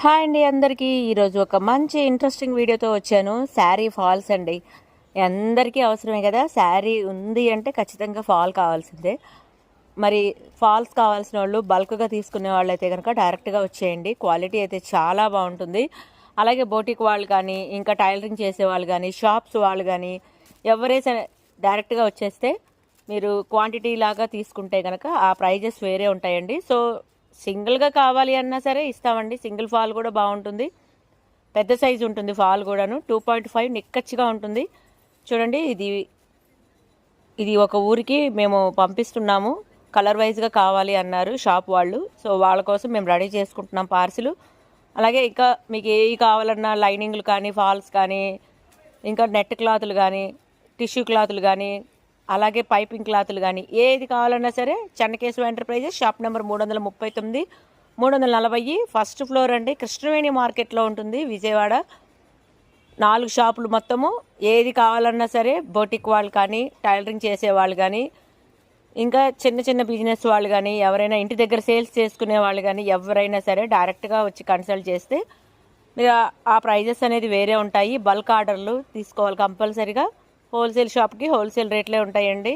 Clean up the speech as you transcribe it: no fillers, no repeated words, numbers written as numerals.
Hi అండి అందరికీ. ఈరోజు ఒక మంచి ఇంట్రెస్టింగ్ వీడియోతో వచ్చాను. శారీ ఫాల్స్ అండి. అందరికీ అవసరమే కదా, శారీ ఉంది అంటే ఖచ్చితంగా ఫాల్ కావాల్సిందే. మరి ఫాల్స్ కావాల్సిన వాళ్ళు బల్క్గా తీసుకునే వాళ్ళు అయితే కనుక డైరెక్ట్గా వచ్చేయండి. క్వాలిటీ అయితే చాలా బాగుంటుంది. అలాగే బోటిక్ వాళ్ళు కానీ, ఇంకా టైలరింగ్ చేసే వాళ్ళు కానీ, షాప్స్ వాళ్ళు కానీ ఎవరైతే డైరెక్ట్గా వచ్చేస్తే మీరు క్వాంటిటీ లాగా తీసుకుంటే కనుక ఆ ప్రైజెస్ వేరే ఉంటాయండి. సో సింగిల్గా కావాలి అన్నా సరే ఇస్తామండి. సింగిల్ ఫాల్ కూడా బాగుంటుంది, పెద్ద సైజు ఉంటుంది ఫాల్ కూడాను. 2.5 నిక్కచ్చిగా ఉంటుంది. చూడండి, ఇది ఒక ఊరికి మేము పంపిస్తున్నాము. కలర్ వైజ్గా కావాలి అన్నారు షాప్ వాళ్ళు. సో వాళ్ళ కోసం మేము రెడీ చేసుకుంటున్నాం పార్సిల్. అలాగే ఇంకా మీకు ఏవి కావాలన్నా లైనింగ్లు కానీ, ఫాల్స్ కానీ, ఇంకా నెట్ క్లాతులు కానీ, టిష్యూ క్లాతులు కానీ, అలాగే పైపింగ్ క్లాతులు కానీ ఏది కావాలన్నా సరే Chennakesava enterprises, shop number 339 340 first floor అండి. కృష్ణవేణి మార్కెట్లో ఉంటుంది, విజయవాడ. 4 షాపులు మొత్తము. ఏది కావాలన్నా సరే బోటిక్ వాళ్ళు కానీ, టైలరింగ్ చేసేవాళ్ళు కానీ, ఇంకా చిన్న చిన్న బిజినెస్ వాళ్ళు కానీ, ఎవరైనా ఇంటి దగ్గర సేల్స్ చేసుకునే వాళ్ళు కానీ ఎవరైనా సరే డైరెక్ట్గా వచ్చి కన్సల్ట్ చేస్తే మీరు ఆ ప్రైజెస్ అనేది వేరే ఉంటాయి. బల్క్ ఆర్డర్లు తీసుకోవాలి కంపల్సరీగా. హోల్సేల్ షాప్కి హోల్సేల్ రేట్లే ఉంటాయండి.